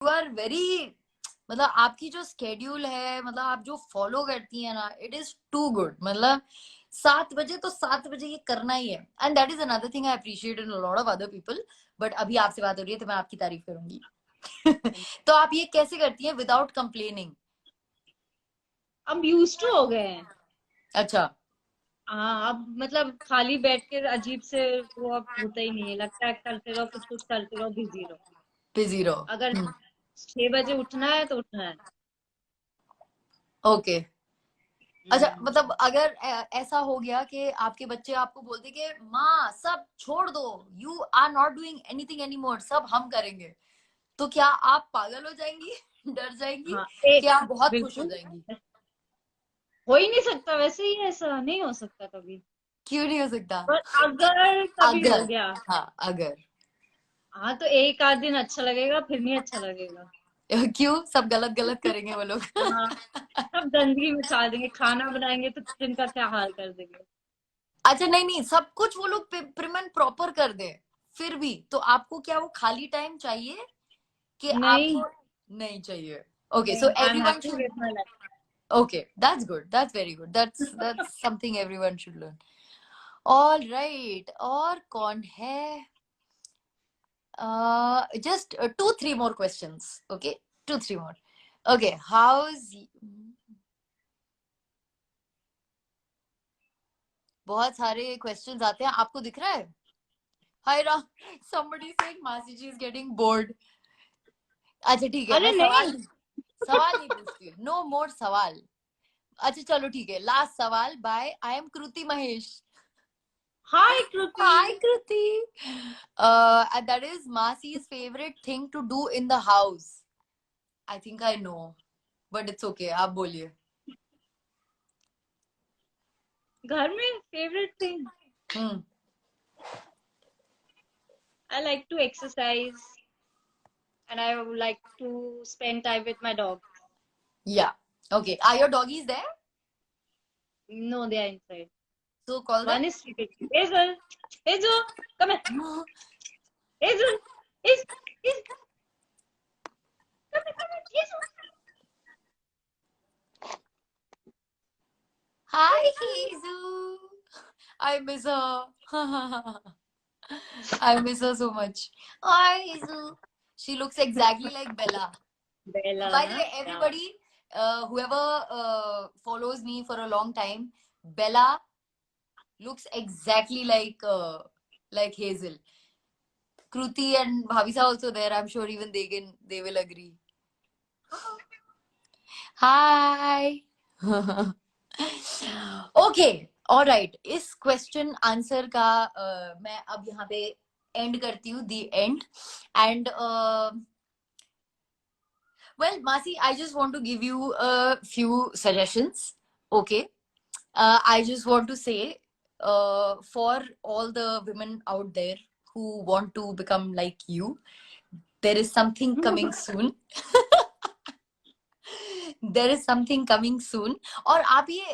Are very, मतलब आपकी जो स्केड्यूल है, मतलब आप जो फॉलो करती है ना, इट इज टू गुड। मतलब 7 बजे तो 7 बजे ये करना ही है, and that is another thing I appreciate in a lot of other people. But अभी आपसे बात हो रही है तो मैं आपकी तारीफ करूंगी। तो आप ये कैसे करती हैं विदाउट कंप्लेनिंग? अब यूज टू हो गए हैं। अच्छा। हाँ, अब मतलब खाली बैठ के अजीब से वो अब होता ही नहीं है, लगता है करते रहो, कुछ कुछ करते रहो, बिजी रहो। बिजी रहो। अगर 6 बजे उठना है तो उठना है। ओके। अच्छा, हम्म। मतलब अगर ऐसा हो गया कि आपके बच्चे आपको बोलते कि माँ सब छोड़ दो, you are not doing anything any more, सब हम करेंगे, तो क्या आप पागल हो जाएंगी? डर जाएंगी? हाँ, कि आप बहुत खुश हो बिल्कुल। जाएंगी? हो ही नहीं सकता, वैसे ही ऐसा नहीं हो सकता कभी। क्यों नहीं हो सकता? पर अगर कभी हो अगर, गया, हाँ अगर। हाँ, तो एक आध दिन अच्छा लगेगा, फिर नहीं अच्छा लगेगा। क्यों, सब गलत गलत करेंगे वो लोग? हाँ, सब गंदगी मचा देंगे, खाना बनाएंगे तो किचन का क्या हाल कर देंगे। अच्छा, नहीं नहीं, सब कुछ वो लोग प्रिमन प्रॉपर कर दे, फिर भी तो आपको क्या वो खाली टाइम चाहिए कि नहीं, आपको? नहीं चाहिए। ओके, सो नहीं, I M everyone happy should. With my life. Okay, that's good. That's very good. That's something everyone should learn. All right. और कौन है? Just two, three more questions. Okay, two, three more. Okay, how's? बहुत सारे questions आते हैं, आपको दिख रहा है? Hi Ram, somebody saying Masi ji is getting bored. अच्छा ठीक है, अरे मैं नहीं। सवाल नहीं पूछती, नो मोर सवाल। अच्छा चलो ठीक है, लास्ट सवाल। Bye, I am Kriti Mahesh. Hi Kriti. Hi, Kriti. And that is Masi's favorite thing to do in the house. I think I know, but it's okay. आप बोलिए. घर में favourite thing, Hmm. I like to exercise and I would like to spend time with my dog. Yeah. Okay. Are your doggies there? No, they are inside. So call them. One is sleeping. Hazel, Hazel, come here. Hazel, is is come here, Hazel. Hi, Hazu. I miss her. I miss her so much. Hi, Hazu. She looks exactly like Bella. Bella By the ना, way, या। everybody, whoever follows me for a long time, Bella looks exactly like Hazel. Kruti and Bhavisa also there. I'm sure even they will agree. Hi. Okay, all right. इस question answer का मैं अब यहाँ पे end करती हूँ, the end. And well, Masi, I just want to give you a few suggestions. Okay. I just want to say, for all the women out there who want to become like you, there is something coming soon. There is something coming soon. और आप ये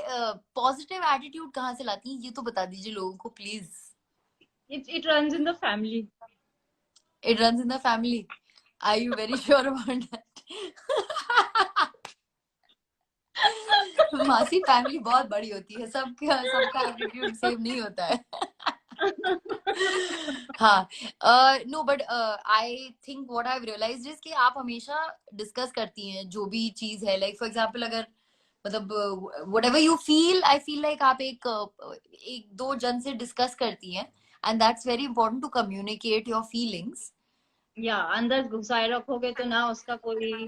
positive attitude कहाँ से लाती हैं, ये तो बता दीजिए लोगों को please. It runs in the family. It runs in the family. Are you very sure about that? मासी, फैमिली बहुत बड़ी होती है, सबका सबका एटीट्यूड सेम नहीं होता है। हाँ। No but I think what I realised is कि आप हमेशा डिस्कस करती हैं जो भी चीज है, लाइक फॉर एग्जांपल अगर, मतलब whatever you feel, I feel like आप एक दो जन से डिस्कस करती हैं, and that's very important to communicate your feelings. या अंदर घुसाए रखोगे तो ना उसका कोई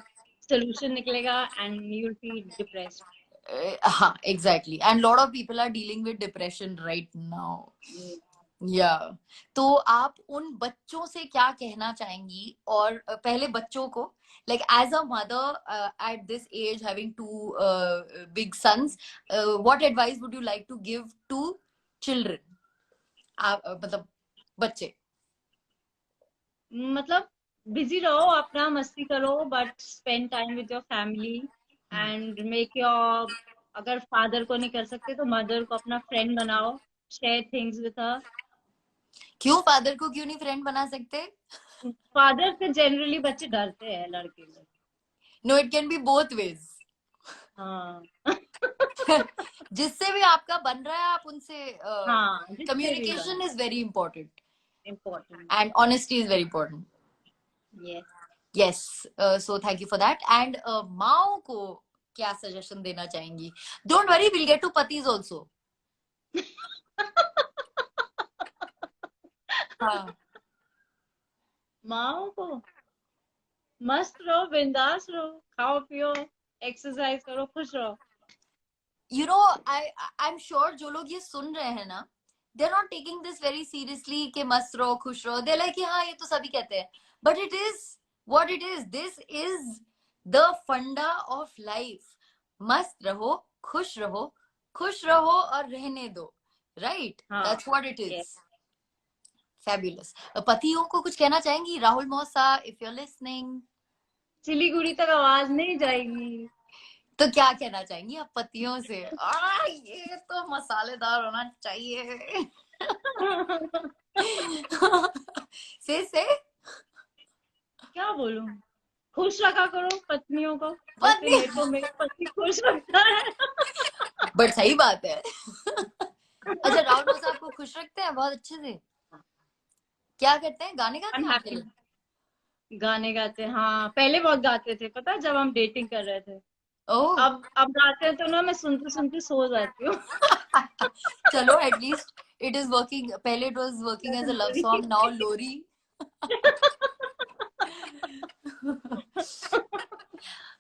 सोल्यूशन निकलेगा, and you will feel depressed. हाँ exactly, and lot of people are dealing with depression right now. Yeah, तो आप उन बच्चों से क्या कहना चाहेंगी? और पहले बच्चों को, like as a mother at this age having two big sons, what advice would you like to give to children? आप मतलब बच्चे। मतलब बिजी रहो, अपना मस्ती करो, बट spend time with your family and make your, अगर फादर को नहीं कर सकते तो मदर को अपना फ्रेंड बनाओ, शेयर थिंग्स विद हर। क्यों फादर को क्यों नहीं फ्रेंड बना सकते? फादर से जनरली बच्चे डरते हैं, लड़के लोग। No, it can be both ways. हाँ। जिससे भी आपका बन रहा है, आप उनसे हाँ, जिससे भी बन communication is very important important. And honesty is very important. Yes. Yes, so thank you for that. And माओ को क्या सजेशन देना चाहेंगी? Don't worry, will get to पतीज ऑल्सो। हाँ, माओ को मस्त रहो, बिंदास रहो, खाओ पियो, एक्सरसाइज करो, खुश रहो। You know, I am sure जो लोग ये सुन रहे हैं ना, they are not taking this very seriously कि मस्त रहो खुश रहो। दे लाइक हाँ ये तो सभी कहते हैं, but it is what it is. This is the funda of life. मस्त रहो, खुश रहो और रहने दो। राइट, हाँ। That's what it yes. Is. Fabulous. पतियों को कुछ कहना चाहेंगी? राहुल मौसा, if you are listening, Siliguri तक आवाज नहीं जाएगी। तो क्या कहना चाहेंगी आप पतियों से? ये तो मसालेदार होना चाहिए। से क्या बोलूं? खुश रखा करो पत्नियों को, जैसे पत्नी। मेरे को मेरा पति खुश रखता है। बट सही बात है। अच्छा, राहुल मौसा आपको खुश रखते हैं बहुत अच्छे से? क्या करते हैं, गाने गाते आई हैं एम आपके हैप्पी। लिए? गाने गाते हैं, हाँ, पहले बहुत गाते थे, पता है, जब हम डेटिंग कर रहे थे। ओह। अब गाते हैं तो ना मैं सुनते सुनते सो जाती हूँ। चलो, एटलीस्ट इट इज वर्किंग। पहले it was working as a love song, now लोरी।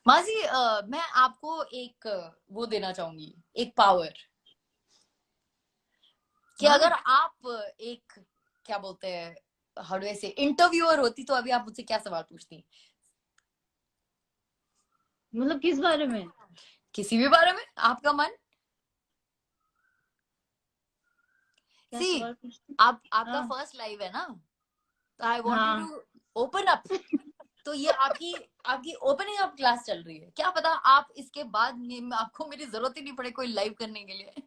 माजी, मैं आपको एक वो देना चाहूंगी, एक पावर, कि हाँ, अगर आप एक, क्या बोलते हैं, हाउ डू आई से, इंटरव्यूअर होती, तो अभी आप मुझसे क्या सवाल पूछती? मतलब किस बारे में? किसी भी बारे में, आपका मन। क्या सी, सवाल पूछती? आप, आपका हाँ। फर्स्ट लाइव है ना, तो आई वांट यू हाँ। To open up. तो ये आपकी आपकी ओपनिंग अप क्लास चल रही है, क्या पता आप इसके बाद आपको मेरी जरूरत ही नहीं पड़े कोई लाइव करने के लिए।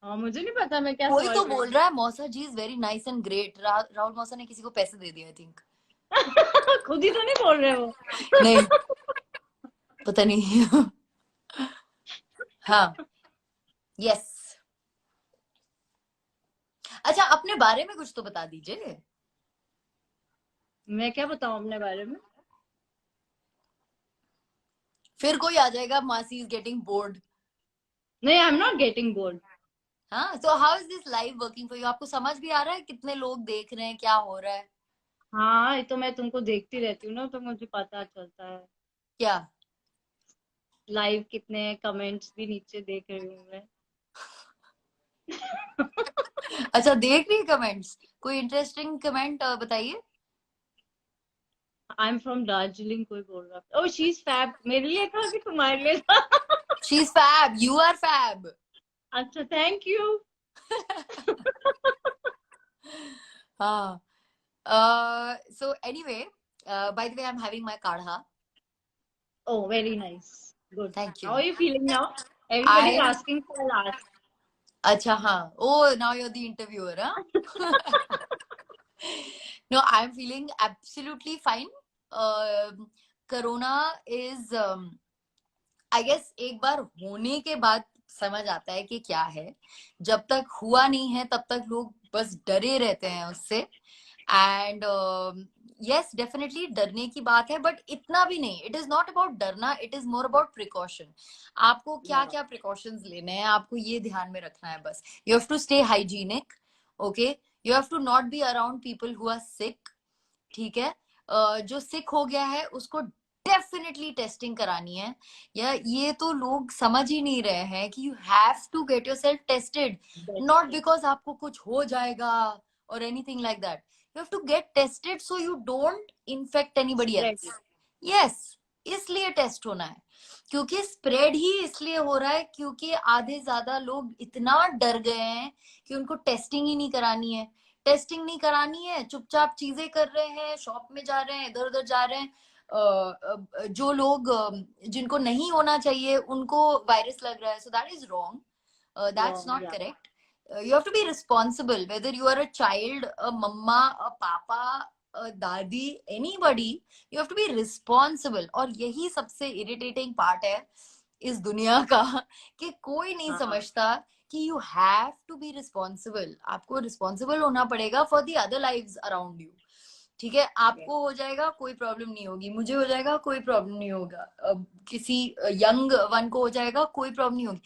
हाँ, मुझे नहीं पता मैं क्या कोई सवाल तो बोल करूँ। रहा है मौसा जी is very nice and great. Rahul मौसा ने किसी को पैसे दे दिए, आई थिंक। खुद ही तो नहीं बोल रहे वो। नहीं, पता नहीं। हाँ, यस। अच्छा, अपने बारे में कुछ तो बता दीजिए। मैं क्या बताऊं अपने बारे में? फिर कोई आ जाएगा, मासी इज गेटिंग बोर्ड। नहीं, I am not getting bored. हाँ, so how is this live working for you? आपको समझ भी आ रहा है कितने लोग देख रहे हैं, क्या हो रहा है? हाँ, ये तो मैं तुमको देखती रहती हूँ ना, तो मुझे पता चलता है। क्या? लाइव कितने कमेंट्स भी नीचे देख रही हूँ मैं। अच्छा, देख रही है कमेंट्स? कोई इंटरेस्टिंग कमेंट बताइए। आई एम फ्रॉम दार्जिलिंग कोई बोल रहा। ओह, शी इज फैब, मेरे लिए था कि तुम्हारे लिए था? She is fab, you are fab. अच्छा, थैंक यू। हाँ, so anyway, by the way, I'm having my kadha. Oh, very nice, good. Thank how you. Are you feeling now? Everybody is I, asking for last. अच्छा हाँ, oh, now you're the interviewer, huh? No, I'm feeling absolutely fine. Corona is, I guess एक बार होने के बाद समझ आता है कि क्या है। जब तक हुआ नहीं है तब तक लोग बस डरे रहते हैं उससे। एंड यस, डेफिनेटली डरने की बात है, बट इतना भी नहीं। इट इज नॉट अबाउट डरना, it is more about precaution. आपको क्या क्या प्रिकॉशंस लेने हैं, आपको ये ध्यान में रखना है बस। You have to stay hygienic, okay. You have to not be around people who are sick, ठीक है। जो सिक हो गया है उसको डेफिनेटली टेस्टिंग करानी है। या ये तो लोग समझ ही नहीं रहे हैं कि you have to get yourself tested, not because आपको कुछ हो जाएगा और anything like that. You have to get tested so you don't infect anybody spread else. It. Yes, इसलिए टेस्ट होना है। क्योंकि स्प्रेड ही इसलिए हो रहा है क्योंकि आधे ज्यादा लोग इतना डर गए हैं कि उनको टेस्टिंग ही नहीं करानी है। टेस्टिंग नहीं करानी है, चुपचाप चीजें कर रहे हैं, शॉप में जा रहे हैं, इधर उधर जा रहे हैं। जो लोग जिनको नहीं होना चाहिए उनको वायरस लग रहा है, so that is wrong, that's wrong, not या। Correct. you have to be responsible, whether you are a child, a mama, a papa, a dadi, anybody, you have to be responsible. और यही सबसे irritating part है इस दुनिया का, कि कोई नहीं समझता कि you have to be responsible. आपको responsible होना पड़ेगा for the other lives around you. ठीक है, आपको हो जाएगा कोई प्रॉब्लम नहीं होगी, मुझे हो जाएगा कोई प्रॉब्लम नहीं होगा, किसी यंग वन को हो जाएगा कोई प्रॉब्लम नहीं होगी,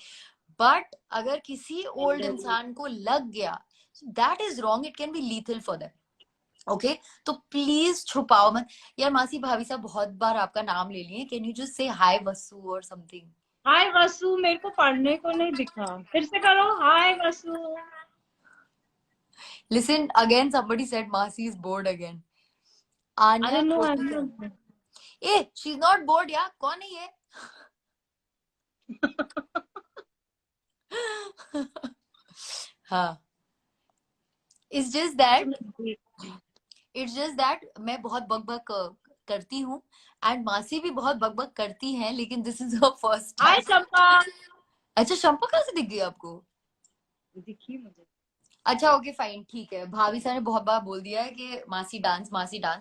बट अगर किसी ओल्ड इंसान को लग गया, that is wrong, it can B lethal for them. Okay, तो प्लीज छुपाओ मत। यार मासी भाभी साहब बहुत बार आपका नाम ले लिए, कैन यू जस्ट से हाय वसु और समथिंग? हाय वसु, मेरे को पढ़ने को नहीं दिखा, फिर से करो, hi Vasu. Listen again, somebody said Masi is bored again. अरे no, eh she is not bored यार, कौन है ये? हाँ, इट्स जस्ट दैट मैं बहुत बकबक करती हूँ, एंड मासी भी बहुत बकबक करती हैं, लेकिन this is her first time. Hi Champa. अच्छा, चंपा कहाँ से दिख गई आपको? दिखी मुझे। अच्छा ओके फाइन, ठीक है। भाभी साहब ने बहुत बार बोल दिया है कि मासी dance,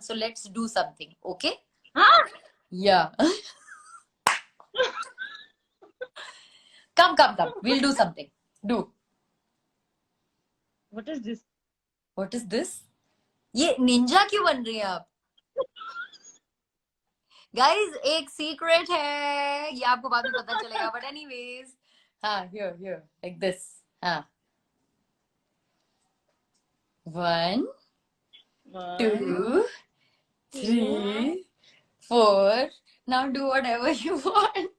so let's do something. Okay, हाँ, या come, we'll do something. Do. What is this? What is this? ये निंजा क्यों बन रही है आप? गाइज एक सीक्रेट है, ये आपको बाद में पता चलेगा, बट एनीवेज, हाँ, here like this, हाँ, 1 2 3 4, now do whatever you want.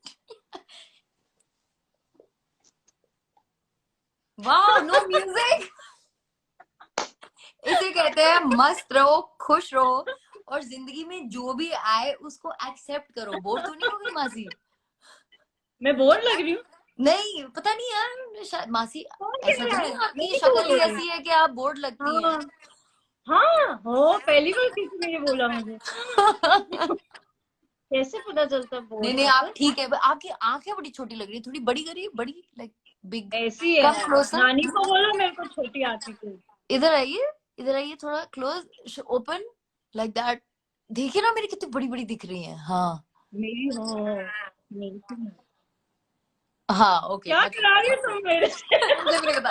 Wow, no music. इसे कहते हैं मस्त रहो, खुश रहो, और जिंदगी में जो भी आए उसको एक्सेप्ट करो। बोर तो नहीं होगी मासी? मैं बोर लग रही हूँ? नहीं, पता नहीं यार, शायद मासी ऐसा तो नहीं, आपकी शक्ल ही ऐसी है कि आप बोर्ड लगती हैं। हाँ, हो, पहली बार किसी ने ये बोला मुझे। कैसे पता चलता बोर्ड? नहीं, आप ठीक है, आपकी आंखें बड़ी छोटी लग रही है, थोड़ी बड़ी करिए, बड़ी लाइक बिग। ऐसी है, नानी को बोलो मेरे को छोटी आती थी। इधर आइए थोड़ा क्लोज, ओपन लाइक दैट। देखिए ना मेरी कितनी बड़ी बड़ी दिख रही है। हाँ, मेरी हो, मेरी। हाँ ओके, क्या करा रही हो तुम मेरे से? मुझे भी पता।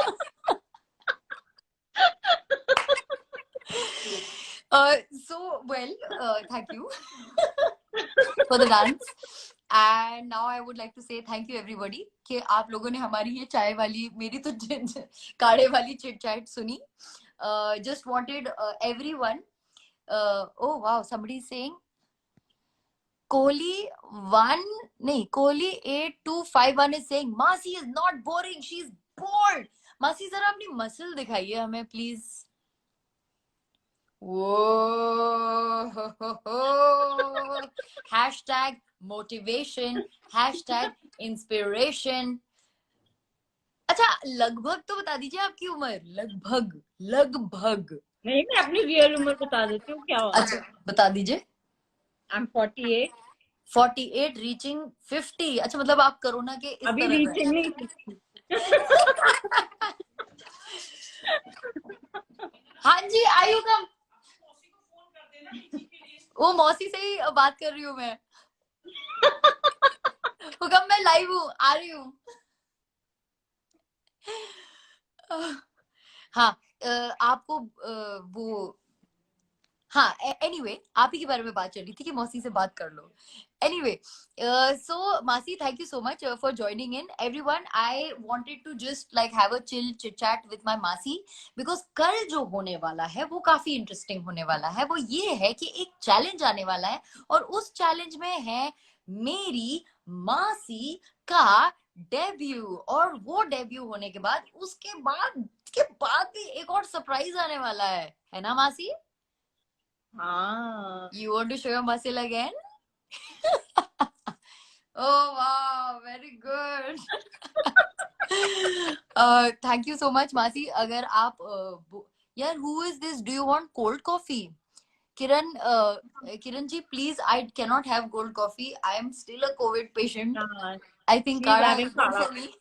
So well, thank you for the dance, and now I would like to say thank you everybody कि आप लोगों ने हमारी ये चाय वाली, मेरी तो काढ़े वाली चिट चैट सुनी। Just wanted everyone. Oh wow, somebody is saying Kohli 8251 is saying Masi is not boring, she is bored. मासी जरा अपनी मसल दिखाइए हमें please. Hashtag motivation, hashtag inspiration. अच्छा, लगभग तो बता दीजिए आपकी उम्र, लगभग। नहीं, मैं अपनी रियल उम्र बता देती हूँ, क्या होगा? अच्छा बता दीजिए। I'm 48. 48 रीचिंग 50। अच्छा, मतलब आप कोरोना के इस अभी रीचिंग नहीं थी। हाँ जी, आयु कम, वो मौसी से ही बात कर रही हूँ मैं। हुकम, मैं लाइव हूँ, आ रही हूँ। हाँ, आपको वो, हाँ, एनीवे आप ही के बारे में बात चल रही थी कि मौसी से बात कर लो। एनीवे, सो मासी, thank you so much for joining in. Everyone, I wanted to just like have a chill chit chat with my मासी, बिकॉज कल जो होने वाला है वो काफी इंटरेस्टिंग होने वाला है। वो ये है कि एक चैलेंज आने वाला है, और उस चैलेंज में है मेरी मासी का डेब्यू, और वो डेब्यू होने के बाद उसके बाद भी एक और सरप्राइज आने वाला है ना मासी? हाँ। You want to show your muscle again? Oh wow, very good. Thank you so much, Masi. अगर आप यार, who is this? Do you want cold coffee? Kiran ji, please, I cannot have cold coffee. I am still a COVID patient. I think Kara is good for me.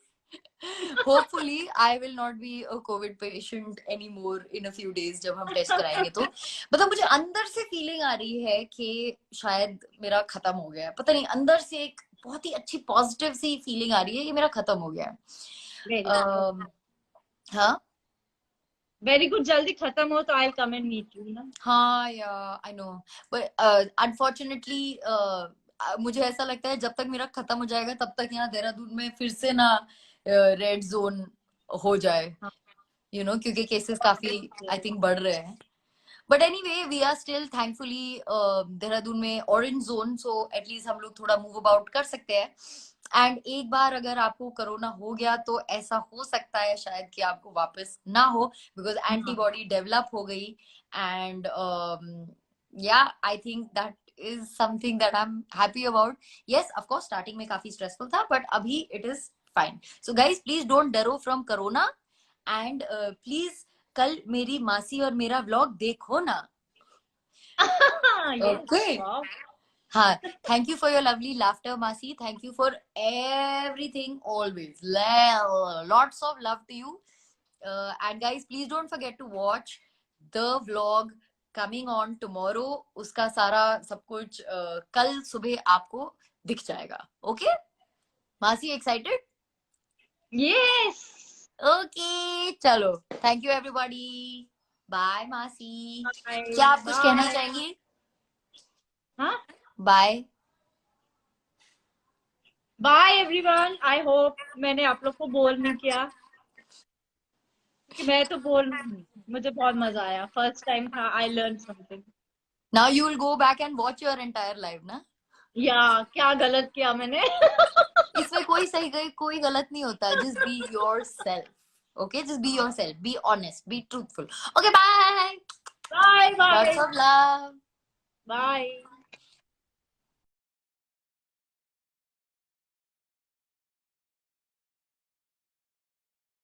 Hopefully I will not be a COVID patient anymore in a few days जब हम test कराएंगे तो मतलब मुझे अंदर से feeling आ रही है कि शायद मेरा खत्म हो गया है, पता नहीं अंदर से एक बहुत ही अच्छी पॉजिटिव सी फीलिंग आ रही है कि मेरा खत्म हो गया है। वेरी गुड, हाँ वेरी गुड, जल्दी खत्म हो तो आई कम एंड मीट यू ना। हाँ या आई नो बट अनफॉर्चुनेटली मुझे ऐसा लगता है जब तक मेरा खत्म हो जाएगा तब तक यहाँ देहरादून में फिर से ना रेड जोन हो जाए, यू नो, क्योंकि केसेस काफी आई थिंक बढ़ रहे हैं। But anyway we are still thankfully Dehradun में ऑरेंज जोन, सो एटलीस्ट हम लोग थोड़ा मूव अबाउट कर सकते हैं। एंड एक बार अगर आपको कोरोना हो गया तो ऐसा हो सकता है शायद कि आपको वापस ना हो, बिकॉज एंटीबॉडी डेवलप हो गई। एंड या I think that is something that I am happy about. Yes of course starting में काफी स्ट्रेसफुल था बट अभी it is fine. So guys please don't डरो फ्रॉम कोरोना एंड प्लीज कल मेरी मासी और मेरा व्लॉग देखो ना। ओके हाँ, thank you for your lovely laughter, Masi. Thank you for everything always. Lots of love to you. And guys, please don't forget to watch the vlog coming on tomorrow. उसका सारा सब कुछ कल सुबह आपको दिख जाएगा। Okay? Masi, excited? Yes, Okay, चलो। Thank you everybody. Bye, Masi. Bye क्या आप कुछ कहना बाय। चाहेंगी? हाँ, Bye. Bye everyone. I hope मैंने आप लोग को बोर नहीं किया, क्योंकि मैं तो बोर नहीं हूँ। मुझे बहुत मजा आया, फर्स्ट टाइम था, I learn something. Now you will go back and watch your entire life, ना? या क्या गलत किया मैंने? इसमें कोई सही कोई गलत नहीं होता। Just be yourself. Okay, just be yourself, be honest, be truthful. Okay bye, bye lots bye of love. Bye.